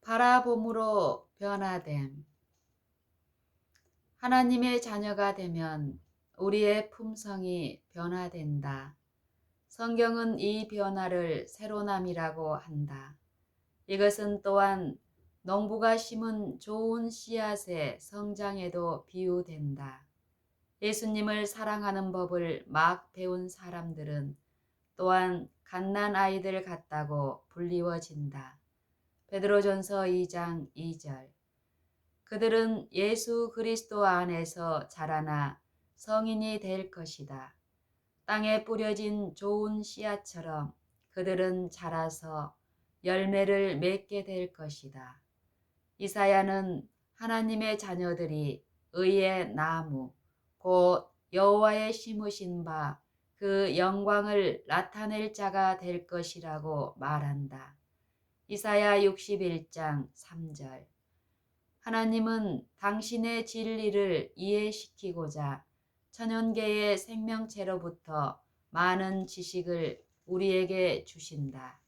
바라봄으로 변화됨. 하나님의 자녀가 되면 우리의 품성이 변화된다. 성경은 이 변화를 새로남이라고 한다. 이것은 또한 농부가 심은 좋은 씨앗의 성장에도 비유된다. 예수님을 사랑하는 법을 막 배운 사람들은 또한 갓난 아이들 같다고 불리워진다. 베드로전서 2장 2절. 그들은 예수 그리스도 안에서 자라나 성인이 될 것이다. 땅에 뿌려진 좋은 씨앗처럼 그들은 자라서 열매를 맺게 될 것이다. 이사야는 하나님의 자녀들이 의의 나무, 곧 여호와의 심으신 바 그 영광을 나타낼 자가 될 것이라고 말한다. 이사야 61장 3절. 하나님은 당신의 진리를 이해시키고자 천연계의 생명체로부터 많은 지식을 우리에게 주신다.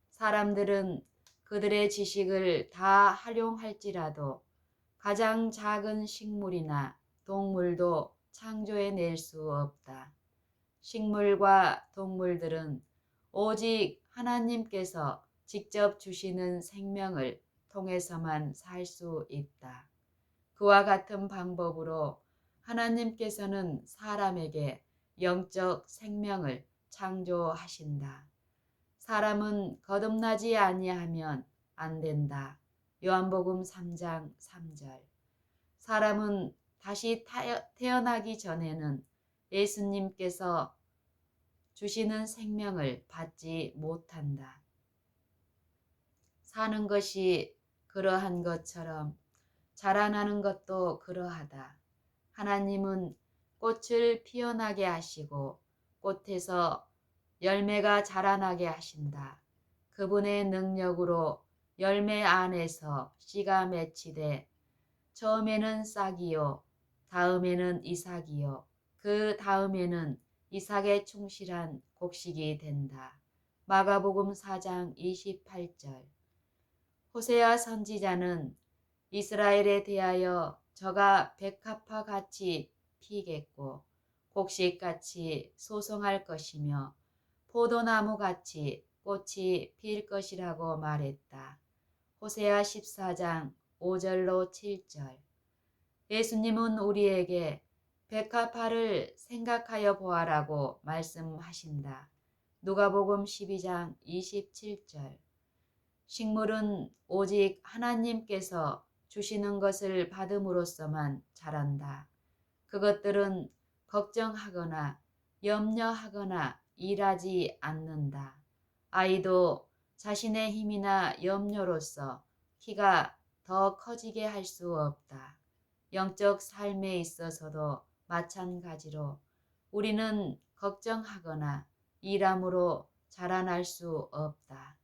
사람들은 그들의 지식을 다 활용할지라도 가장 작은 식물이나 동물도 창조해낼 수 없다. 식물과 동물들은 오직 하나님께서 직접 주시는 생명을 통해서만 살 수 있다. 그와 같은 방법으로 하나님께서는 사람에게 영적 생명을 창조하신다. 사람은 거듭나지 아니하면 안 된다. 요한복음 3장 3절. 사람은 다시 태어나기 전에는 예수님께서 주시는 생명을 받지 못한다. 사는 것이 그러한 것처럼 자라나는 것도 그러하다. 하나님은 꽃을 피어나게 하시고 꽃에서 열매가 자라나게 하신다. 그분의 능력으로 열매 안에서 씨가 맺히되 처음에는 싹이요, 다음에는 이삭이요, 그 다음에는 이삭에 충실한 곡식이 된다. 마가복음 4장 28절. 호세아 선지자는 이스라엘에 대하여 저가 백합화 같이 피겠고 곡식같이 소송할 것이며 포도나무 같이 꽃이 필 것이라고 말했다. 호세아 14장 5절로 7절. 예수님은 우리에게 백합화를 생각하여 보아라고 말씀하신다. 누가복음 12장 27절. 식물은 오직 하나님께서 주시는 것을 받음으로써만 자란다. 그것들은 걱정하거나 염려하거나 일하지 않는다. 아이도 자신의 힘이나 염려로서 키가 더 커지게 할 수 없다. 영적 삶에 있어서도 마찬가지로 우리는 걱정하거나 일함으로 자라날 수 없다.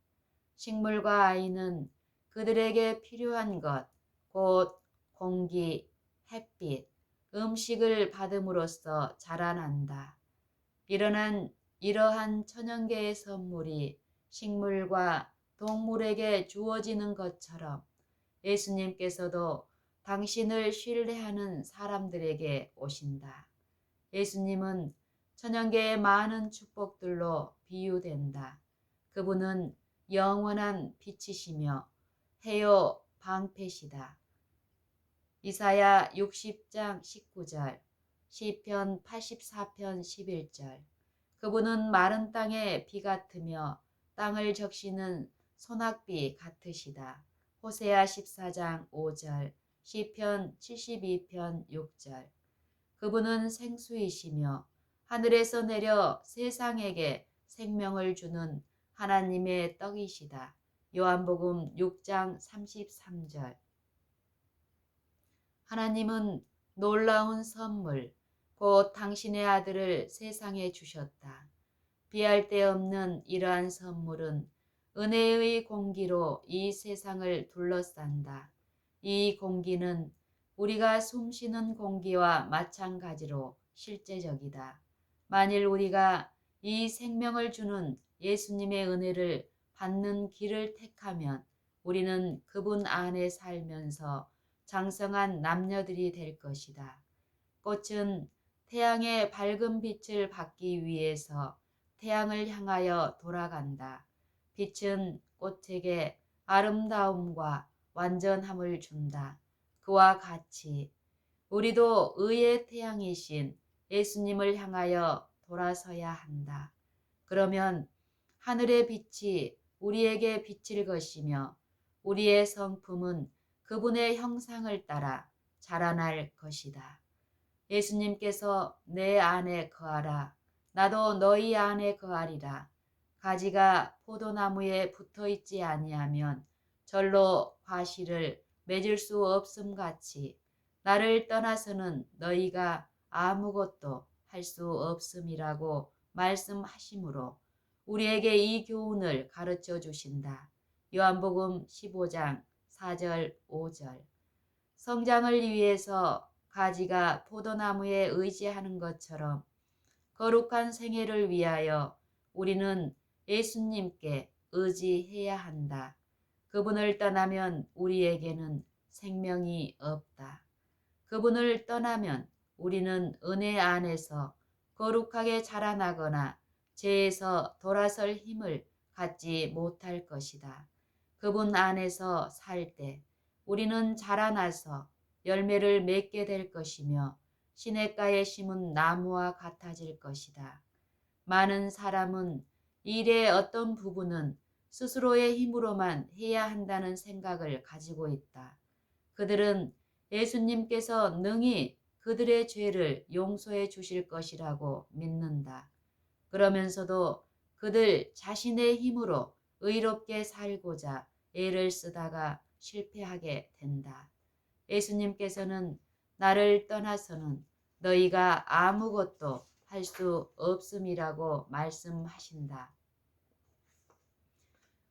식물과 아이는 그들에게 필요한 것, 곧 공기, 햇빛, 음식을 받음으로써 자라난다. 이러한 천연계의 선물이 식물과 동물에게 주어지는 것처럼 예수님께서도 당신을 신뢰하는 사람들에게 오신다. 예수님은 천연계의 많은 축복들로 비유된다. 그분은 영원한 빛이시며 해요 방패시다. 이사야 60장 19절, 시편 84편 11절. 그분은 마른 땅의 비 같으며 땅을 적시는 소낙비 같으시다. 호세아 14장 5절, 시편 72편 6절. 그분은 생수이시며 하늘에서 내려 세상에게 생명을 주는 하나님의 떡이시다. 요한복음 6장 33절. 하나님은 놀라운 선물, 곧 당신의 아들을 세상에 주셨다. 비할 데 없는 이러한 선물은 은혜의 공기로 이 세상을 둘러싼다. 이 공기는 우리가 숨쉬는 공기와 마찬가지로 실제적이다. 만일 우리가 이 생명을 주는 예수님의 은혜를 받는 길을 택하면 우리는 그분 안에 살면서 장성한 남녀들이 될 것이다. 꽃은 태양의 밝은 빛을 받기 위해서 태양을 향하여 돌아간다. 빛은 꽃에게 아름다움과 완전함을 준다. 그와 같이 우리도 의의 태양이신 예수님을 향하여 돌아서야 한다. 그러면 하늘의 빛이 우리에게 비칠 것이며 우리의 성품은 그분의 형상을 따라 자라날 것이다. 예수님께서 내 안에 거하라. 나도 너희 안에 거하리라. 가지가 포도나무에 붙어 있지 아니하면 절로 과실을 맺을 수 없음 같이 나를 떠나서는 너희가 아무것도 할 수 없음이라고 말씀하시므로 우리에게 이 교훈을 가르쳐 주신다. 요한복음 15장 4절 5절. 성장을 위해서 가지가 포도나무에 의지하는 것처럼 거룩한 생애를 위하여 우리는 예수님께 의지해야 한다. 그분을 떠나면 우리에게는 생명이 없다. 그분을 떠나면 우리는 은혜 안에서 거룩하게 자라나거나 죄에서 돌아설 힘을 갖지 못할 것이다. 그분 안에서 살 때 우리는 자라나서 열매를 맺게 될 것이며 시냇가에 심은 나무와 같아질 것이다. 많은 사람은 일의 어떤 부분은 스스로의 힘으로만 해야 한다는 생각을 가지고 있다. 그들은 예수님께서 능히 그들의 죄를 용서해 주실 것이라고 믿는다. 그러면서도 그들 자신의 힘으로 의롭게 살고자 애를 쓰다가 실패하게 된다. 예수님께서는 나를 떠나서는 너희가 아무것도 할 수 없음이라고 말씀하신다.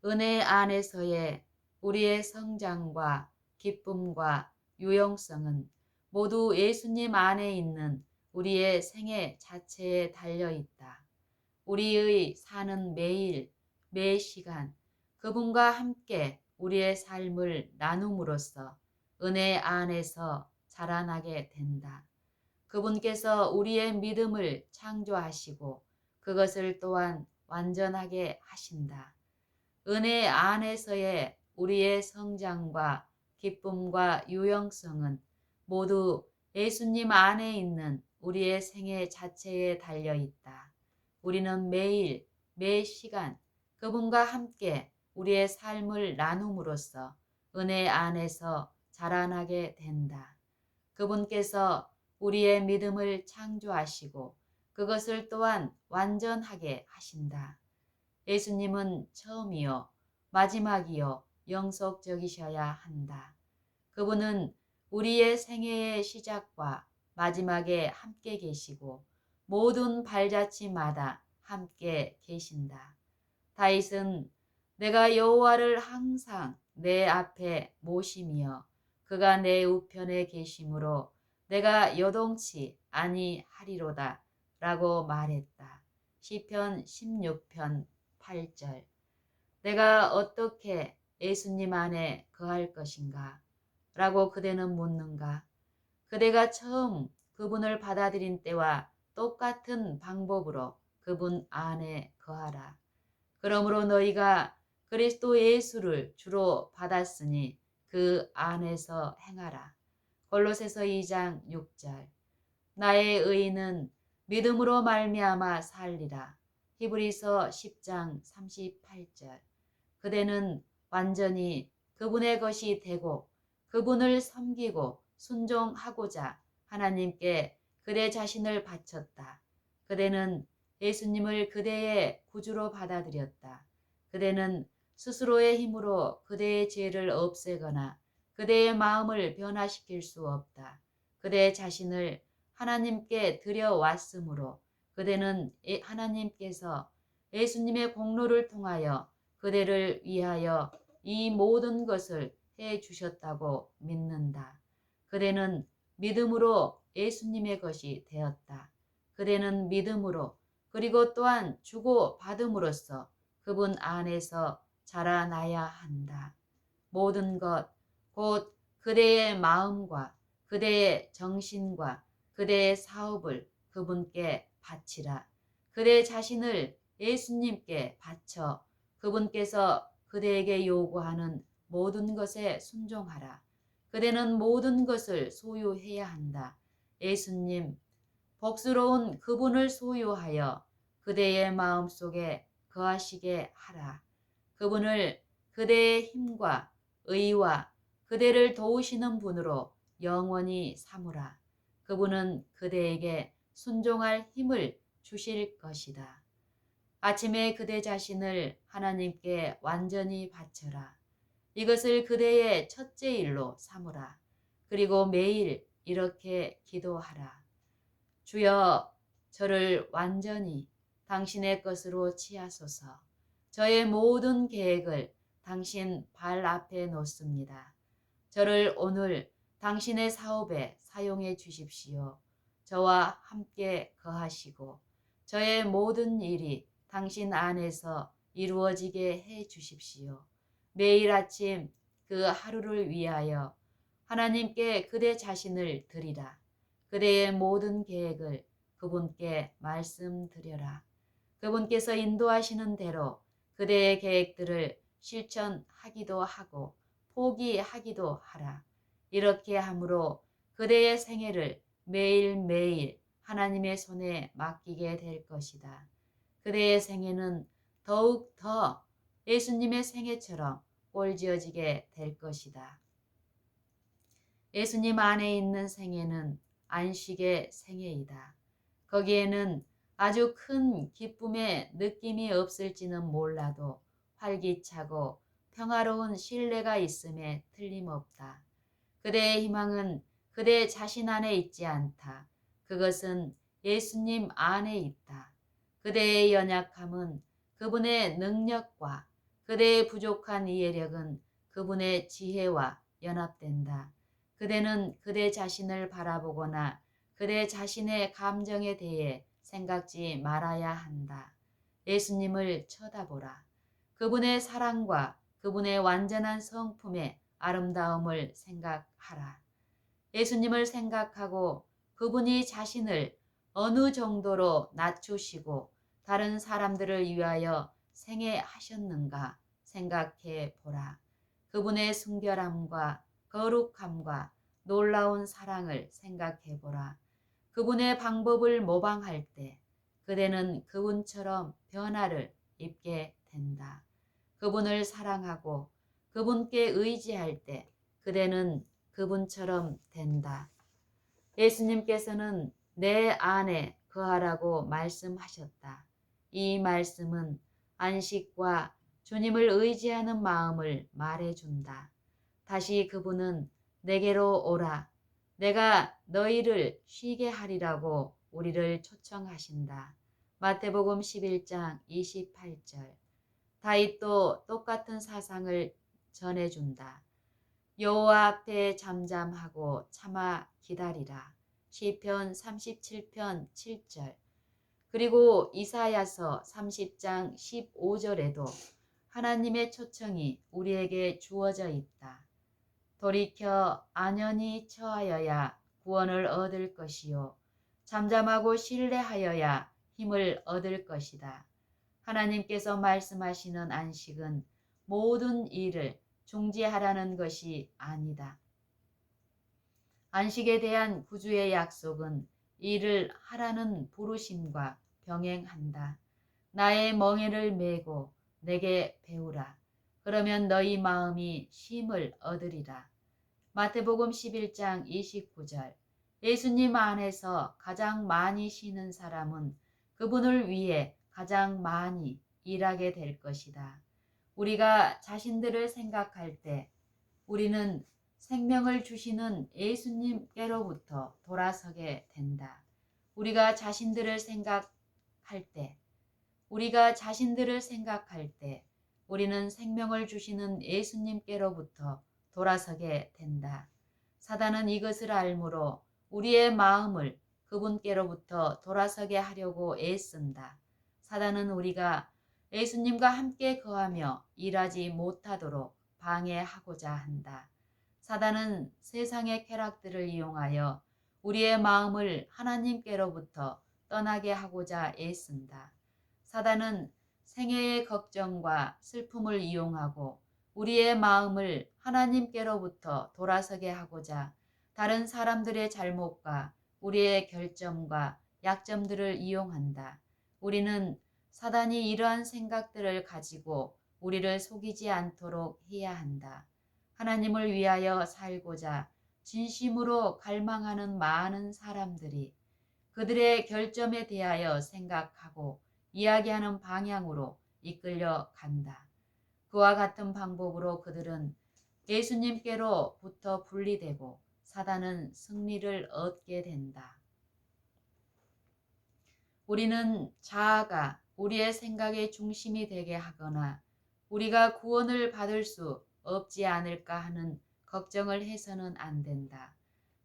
은혜 안에서의 우리의 성장과 기쁨과 유용성은 모두 예수님 안에 있는 우리의 생애 자체에 달려 있다. 우리의 사는 매일, 매 시간, 그분과 함께 우리의 삶을 나눔으로써 은혜 안에서 자라나게 된다. 그분께서 우리의 믿음을 창조하시고 그것을 또한 완전하게 하신다. 은혜 안에서의 우리의 성장과 기쁨과 유용성은 모두 예수님 안에 있는 우리의 생애 자체에 달려 있다. 우리는 매일, 매 시간 그분과 함께 우리의 삶을 나눔으로써 은혜 안에서 자라나게 된다. 그분께서 우리의 믿음을 창조하시고 그것을 또한 완전하게 하신다. 예수님은 처음이요, 마지막이요, 영속적이셔야 한다. 그분은 우리의 생애의 시작과 마지막에 함께 계시고 모든 발자취마다 함께 계신다. 다윗은 내가 여호와를 항상 내 앞에 모시며 그가 내 우편에 계심으로 내가 요동치 아니하리로다 라고 말했다. 시편 16편 8절. 내가 어떻게 예수님 안에 거할 것인가? 라고 그대는 묻는가? 그대가 처음 그분을 받아들인 때와 똑같은 방법으로 그분 안에 거하라. 그러므로 너희가 그리스도 예수를 주로 받았으니 그 안에서 행하라. 골로새서 2장 6절. 나의 의인은 믿음으로 말미암아 살리라. 히브리서 10장 38절. 그대는 완전히 그분의 것이 되고 그분을 섬기고 순종하고자 하나님께 그대 자신을 바쳤다. 그대는 예수님을 그대의 구주로 받아들였다. 그대는 스스로의 힘으로 그대의 죄를 없애거나 그대의 마음을 변화시킬 수 없다. 그대 자신을 하나님께 드려왔으므로 그대는 하나님께서 예수님의 공로를 통하여 그대를 위하여 이 모든 것을 해 주셨다고 믿는다. 그대는 믿음으로 예수님의 것이 되었다. 그대는 믿음으로 그리고 또한 주고 받음으로써 그분 안에서 자라나야 한다. 모든 것, 곧 그대의 마음과 그대의 정신과 그대의 사업을 그분께 바치라. 그대 자신을 예수님께 바쳐 그분께서 그대에게 요구하는 모든 것에 순종하라. 그대는 모든 것을 소유해야 한다. 예수님, 복스러운 그분을 소유하여 그대의 마음속에 거하시게 하라. 그분을 그대의 힘과 의와 그대를 도우시는 분으로 영원히 삼으라. 그분은 그대에게 순종할 힘을 주실 것이다. 아침에 그대 자신을 하나님께 완전히 바쳐라. 이것을 그대의 첫째 일로 삼으라. 그리고 매일 이렇게 기도하라. 주여, 저를 완전히 당신의 것으로 취하소서. 저의 모든 계획을 당신 발 앞에 놓습니다. 저를 오늘 당신의 사업에 사용해 주십시오. 저와 함께 거하시고 저의 모든 일이 당신 안에서 이루어지게 해 주십시오. 매일 아침 그 하루를 위하여 하나님께 그대 자신을 드리라. 그대의 모든 계획을 그분께 말씀드려라. 그분께서 인도하시는 대로 그대의 계획들을 실천하기도 하고 포기하기도 하라. 이렇게 함으로 그대의 생애를 매일매일 하나님의 손에 맡기게 될 것이다. 그대의 생애는 더욱 더 예수님의 생애처럼 꼴지어지게 될 것이다. 예수님 안에 있는 생애는 안식의 생애이다. 거기에는 아주 큰 기쁨의 느낌이 없을지는 몰라도 활기차고 평화로운 신뢰가 있음에 틀림없다. 그대의 희망은 그대 자신 안에 있지 않다. 그것은 예수님 안에 있다. 그대의 연약함은 그분의 능력과 그대의 부족한 이해력은 그분의 지혜와 연합된다. 그대는 그대 자신을 바라보거나 그대 자신의 감정에 대해 생각지 말아야 한다. 예수님을 쳐다보라. 그분의 사랑과 그분의 완전한 성품의 아름다움을 생각하라. 예수님을 생각하고 그분이 자신을 어느 정도로 낮추시고 다른 사람들을 위하여 생애하셨는가 생각해 보라. 그분의 순결함과 거룩함과 놀라운 사랑을 생각해 보라. 그분의 방법을 모방할 때 그대는 그분처럼 변화를 입게 된다. 그분을 사랑하고 그분께 의지할 때 그대는 그분처럼 된다. 예수님께서는 내 안에 거하라고 말씀하셨다. 이 말씀은 안식과 주님을 의지하는 마음을 말해준다. 다시 그분은 내게로 오라. 내가 너희를 쉬게 하리라고 우리를 초청하신다. 마태복음 11장 28절. 다윗도 똑같은 사상을 전해준다. 여호와 앞에 잠잠하고 참아 기다리라. 시편 37편 7절. 그리고 이사야서 30장 15절에도 하나님의 초청이 우리에게 주어져 있다. 돌이켜 안연히 처하여야 구원을 얻을 것이요 잠잠하고 신뢰하여야 힘을 얻을 것이다. 하나님께서 말씀하시는 안식은 모든 일을 중지하라는 것이 아니다. 안식에 대한 구주의 약속은 일을 하라는 부르심과 병행한다. 나의 멍에를 메고 내게 배우라. 그러면 너희 마음이 쉼을 얻으리라. 마태복음 11장 29절. 예수님 안에서 가장 많이 쉬는 사람은 그분을 위해 가장 많이 일하게 될 것이다. 우리가 자신들을 생각할 때 우리는 생명을 주시는 예수님께로부터 돌아서게 된다. 우리가 자신들을 생각할 때 우리는 생명을 주시는 예수님께로부터 돌아서게 된다. 사단은 이것을 알므로 우리의 마음을 그분께로부터 돌아서게 하려고 애쓴다. 사단은 우리가 예수님과 함께 거하며 일하지 못하도록 방해하고자 한다. 사단은 세상의 쾌락들을 이용하여 우리의 마음을 하나님께로부터 떠나게 하고자 애쓴다. 사단은 생애의 걱정과 슬픔을 이용하고 우리의 마음을 하나님께로부터 돌아서게 하고자 다른 사람들의 잘못과 우리의 결점과 약점들을 이용한다. 우리는 사단이 이러한 생각들을 가지고 우리를 속이지 않도록 해야 한다. 하나님을 위하여 살고자 진심으로 갈망하는 많은 사람들이 그들의 결점에 대하여 생각하고 이야기하는 방향으로 이끌려 간다. 그와 같은 방법으로 그들은 예수님께로부터 분리되고 사단은 승리를 얻게 된다. 우리는 자아가 우리의 생각의 중심이 되게 하거나 우리가 구원을 받을 수 없지 않을까 하는 걱정을 해서는 안 된다.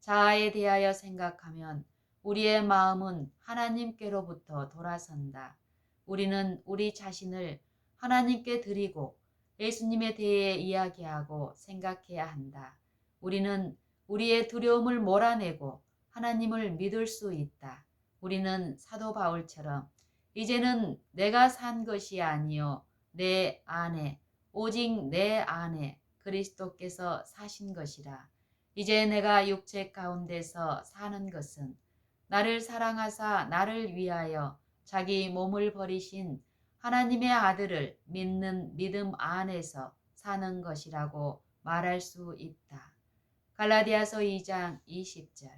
자아에 대하여 생각하면 우리의 마음은 하나님께로부터 돌아선다. 우리는 우리 자신을 하나님께 드리고 예수님에 대해 이야기하고 생각해야 한다. 우리는 우리의 두려움을 몰아내고 하나님을 믿을 수 있다. 우리는 사도 바울처럼 이제는 내가 산 것이 아니요 내 안에 오직 내 안에 그리스도께서 사신 것이라. 이제 내가 육체 가운데서 사는 것은 나를 사랑하사 나를 위하여 자기 몸을 버리신 하나님의 아들을 믿는 믿음 안에서 사는 것이라고 말할 수 있다. 갈라디아서 2장 20절.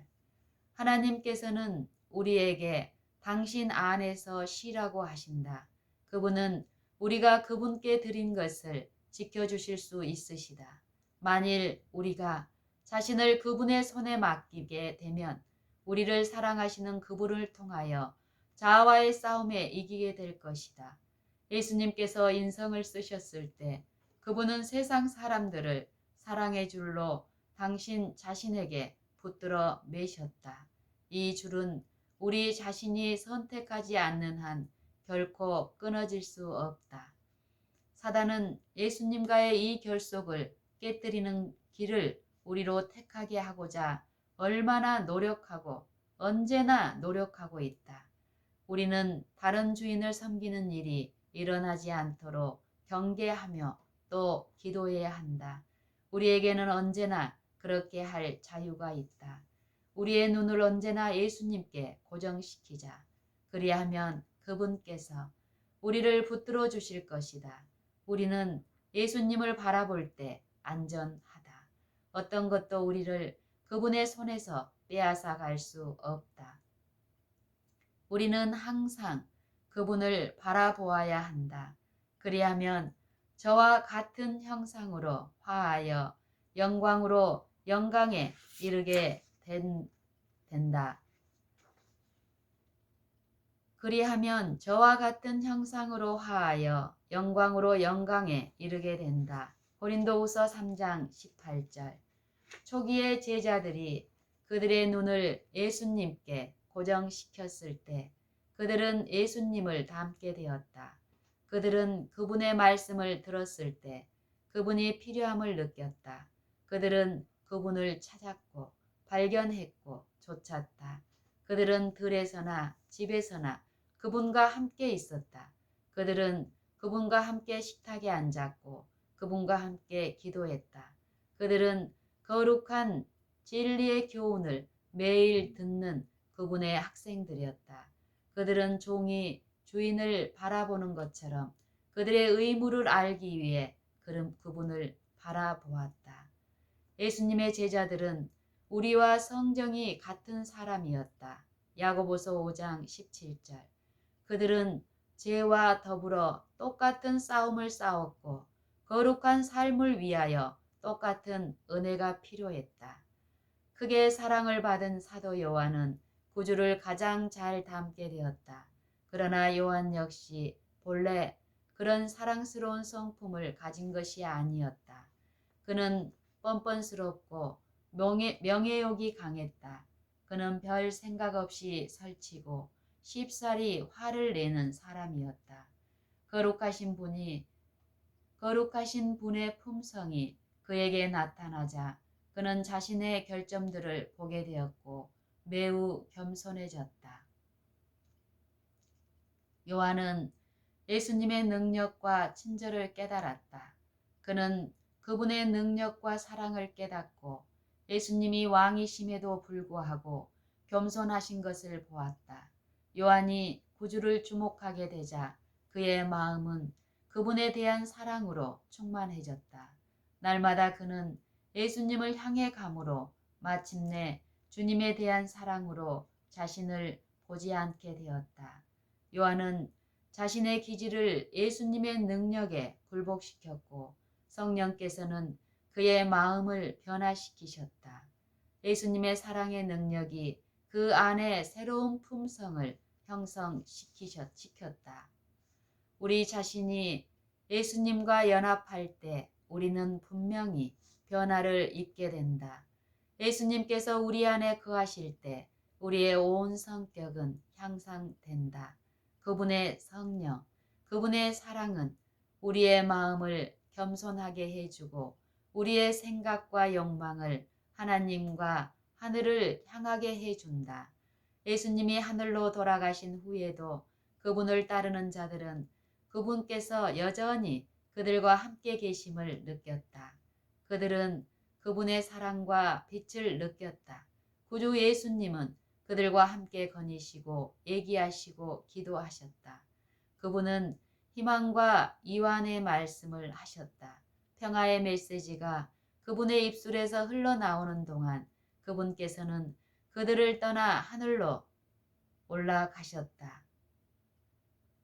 하나님께서는 우리에게 당신 안에서 쉬라고 하신다. 그분은 우리가 그분께 드린 것을 지켜주실 수 있으시다. 만일 우리가 자신을 그분의 손에 맡기게 되면 우리를 사랑하시는 그분을 통하여 자아와의 싸움에 이기게 될 것이다. 예수님께서 인성을 쓰셨을 때 그분은 세상 사람들을 사랑의 줄로 당신 자신에게 붙들어 매셨다. 이 줄은 우리 자신이 선택하지 않는 한 결코 끊어질 수 없다. 사단은 예수님과의 이 결속을 깨뜨리는 길을 우리로 택하게 하고자 얼마나 노력하고 언제나 노력하고 있다. 우리는 다른 주인을 섬기는 일이 일어나지 않도록 경계하며 또 기도해야 한다. 우리에게는 언제나 그렇게 할 자유가 있다. 우리의 눈을 언제나 예수님께 고정시키자. 그리하면 그분께서 우리를 붙들어 주실 것이다. 우리는 예수님을 바라볼 때 안전하다. 어떤 것도 우리를 그분의 손에서 빼앗아 갈 수 없다. 우리는 항상 그분을 바라보아야 한다. 그리하면 저와 같은 형상으로 화하여 영광으로 영광에 이르게 된다. 그리하면 저와 같은 형상으로 화하여 영광으로 영광에 이르게 된다. 고린도후서 3장 18절. 초기의 제자들이 그들의 눈을 예수님께 고정시켰을 때 그들은 예수님을 닮게 되었다. 그들은 그분의 말씀을 들었을 때 그분이 필요함을 느꼈다. 그들은 그분을 찾았고 발견했고 쫓았다. 그들은 들에서나 집에서나 그분과 함께 있었다. 그들은 그분과 함께 식탁에 앉았고 그분과 함께 기도했다. 그들은 거룩한 진리의 교훈을 매일 듣는 그분의 학생들이었다. 그들은 종이 주인을 바라보는 것처럼 그들의 의무를 알기 위해 그분을 바라보았다. 예수님의 제자들은 우리와 성정이 같은 사람이었다. 야고보서 5장 17절. 그들은 죄와 더불어 똑같은 싸움을 싸웠고 거룩한 삶을 위하여 똑같은 은혜가 필요했다. 크게 사랑을 받은 사도 요한은 구주를 가장 잘 담게 되었다. 그러나 요한 역시 본래 그런 사랑스러운 성품을 가진 것이 아니었다. 그는 뻔뻔스럽고 명예욕이 강했다. 그는 별 생각 없이 설치고 쉽사리 화를 내는 사람이었다. 거룩하신 분이 거룩하신 분의 품성이 그에게 나타나자 그는 자신의 결점들을 보게 되었고 매우 겸손해졌다. 요한은 예수님의 능력과 친절을 깨달았다. 그는 그분의 능력과 사랑을 깨닫고 예수님이 왕이심에도 불구하고 겸손하신 것을 보았다. 요한이 구주를 주목하게 되자 그의 마음은 그분에 대한 사랑으로 충만해졌다. 날마다 그는 예수님을 향해 가므로 마침내 주님에 대한 사랑으로 자신을 보지 않게 되었다. 요한은 자신의 기질을 예수님의 능력에 굴복시켰고 성령께서는 그의 마음을 변화시키셨다. 예수님의 사랑의 능력이 그 안에 새로운 품성을 형성시켰다. 우리 자신이 예수님과 연합할 때 우리는 분명히 변화를 입게 된다. 예수님께서 우리 안에 거하실 때 우리의 온 성격은 향상된다. 그분의 성령, 그분의 사랑은 우리의 마음을 겸손하게 해주고 우리의 생각과 욕망을 하나님과 하늘을 향하게 해준다. 예수님이 하늘로 돌아가신 후에도 그분을 따르는 자들은 그분께서 여전히 그들과 함께 계심을 느꼈다. 그들은 그분의 사랑과 빛을 느꼈다. 구주 예수님은 그들과 함께 거니시고 얘기하시고 기도하셨다. 그분은 희망과 이완의 말씀을 하셨다. 평화의 메시지가 그분의 입술에서 흘러나오는 동안 그분께서는 그들을 떠나 하늘로 올라가셨다.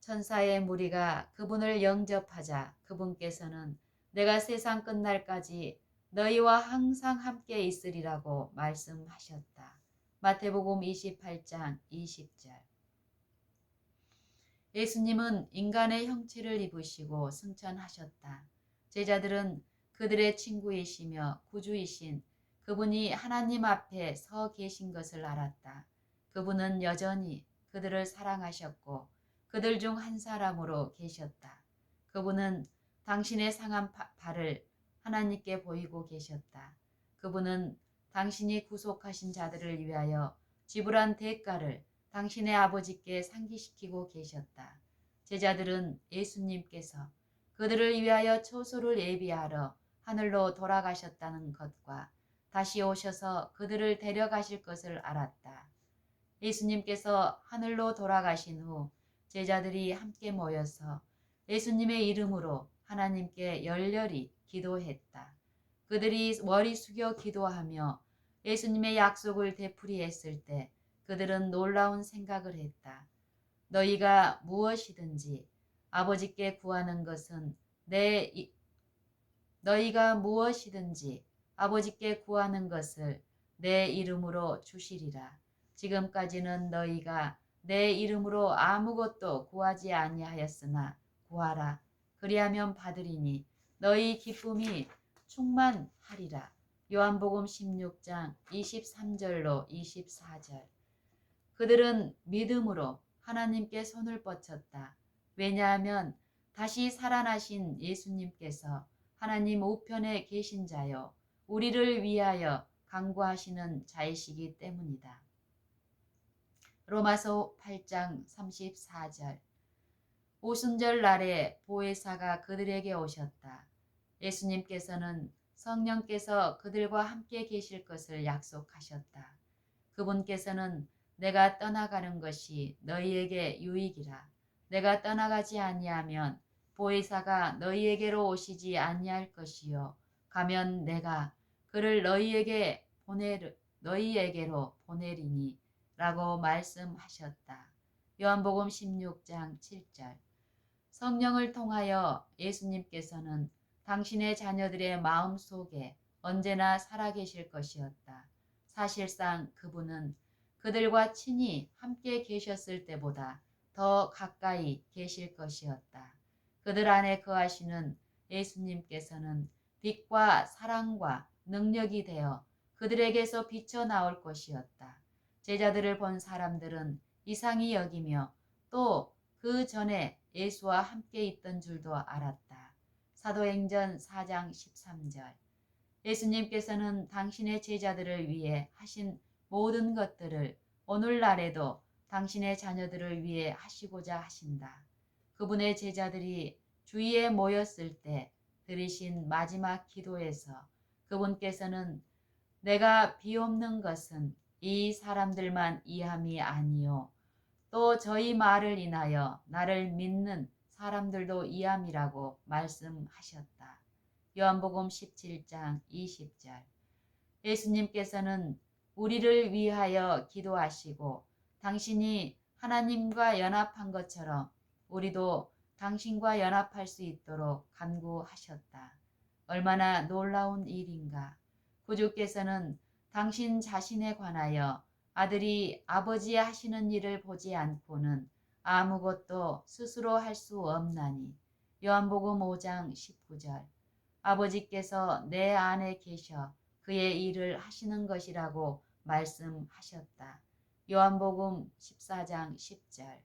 천사의 무리가 그분을 영접하자 그분께서는 내가 세상 끝날까지 너희와 항상 함께 있으리라고 말씀하셨다. 마태복음 28장 20절. 예수님은 인간의 형체를 입으시고 승천하셨다. 제자들은 그들의 친구이시며 구주이신 그분이 하나님 앞에 서 계신 것을 알았다. 그분은 여전히 그들을 사랑하셨고 그들 중 한 사람으로 계셨다. 그분은 당신의 상한 발을 하나님께 보이고 계셨다. 그분은 당신이 구속하신 자들을 위하여 지불한 대가를 당신의 아버지께 상기시키고 계셨다. 제자들은 예수님께서 그들을 위하여 초소를 예비하러 하늘로 돌아가셨다는 것과 다시 오셔서 그들을 데려가실 것을 알았다. 예수님께서 하늘로 돌아가신 후 제자들이 함께 모여서 예수님의 이름으로 하나님께 열렬히 기도했다. 그들이 머리 숙여 기도하며 예수님의 약속을 되풀이했을 때 그들은 놀라운 생각을 했다. 너희가 무엇이든지 아버지께 구하는 것은 너희가 무엇이든지 아버지께 구하는 것을 내 이름으로 주시리라. 지금까지는 너희가 내 이름으로 아무것도 구하지 아니하였으나 구하라. 그리하면 받으리니 너희 기쁨이 충만하리라. 요한복음 16장 23절로 24절. 그들은 믿음으로 하나님께 손을 뻗쳤다. 왜냐하면 다시 살아나신 예수님께서 하나님 우편에 계신 자요 우리를 위하여 간구하시는 자이시기 때문이다. 로마서 8장 34절. 오순절 날에 보혜사가 그들에게 오셨다. 예수님께서는 성령께서 그들과 함께 계실 것을 약속하셨다. 그분께서는 내가 떠나가는 것이 너희에게 유익이라. 내가 떠나가지 아니하면 보혜사가 너희에게로 오시지 아니할 것이요 가면 내가 그를 너희에게로 보내리니 라고 말씀하셨다. 요한복음 16장 7절. 성령을 통하여 예수님께서는 당신의 자녀들의 마음 속에 언제나 살아계실 것이었다. 사실상 그분은 그들과 친히 함께 계셨을 때보다 더 가까이 계실 것이었다. 그들 안에 거하시는 예수님께서는 빛과 사랑과 능력이 되어 그들에게서 비쳐나올 것이었다. 제자들을 본 사람들은 이상히 여기며 또 그 전에 예수와 함께 있던 줄도 알았다. 사도행전 4장 13절. 예수님께서는 당신의 제자들을 위해 하신 모든 것들을 오늘날에도 당신의 자녀들을 위해 하시고자 하신다. 그분의 제자들이 주위에 모였을 때 드리신 마지막 기도에서 그분께서는 내가 비옵는 것은 이 사람들만 이함이 아니요 또 저희 말을 인하여 나를 믿는 사람들도 이함이라고 말씀하셨다. 요한복음 17장 20절. 예수님께서는 우리를 위하여 기도하시고 당신이 하나님과 연합한 것처럼 우리도 당신과 연합할 수 있도록 간구하셨다. 얼마나 놀라운 일인가. 구주께서는 당신 자신에 관하여 아들이 아버지 하시는 일을 보지 않고는 아무것도 스스로 할 수 없나니. 요한복음 5장 19절. 아버지께서 내 안에 계셔 그의 일을 하시는 것이라고 말씀하셨다. 요한복음 14장 10절.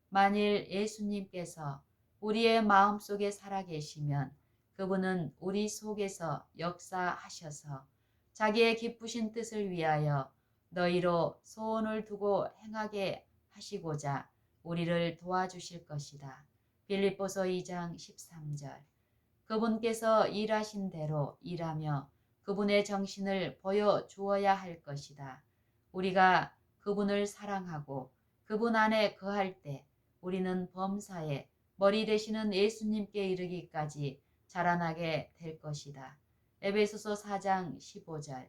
만일 예수님께서 우리의 마음속에 살아계시면 그분은 우리 속에서 역사하셔서 자기의 기쁘신 뜻을 위하여 너희로 소원을 두고 행하게 하시고자 우리를 도와주실 것이다. 빌립보서 2장 13절. 그분께서 일하신 대로 일하며 그분의 정신을 보여주어야 할 것이다. 우리가 그분을 사랑하고 그분 안에 거할 때 우리는 범사에 머리 되시는 예수님께 이르기까지 자라나게 될 것이다. 에베소서 4장 15절.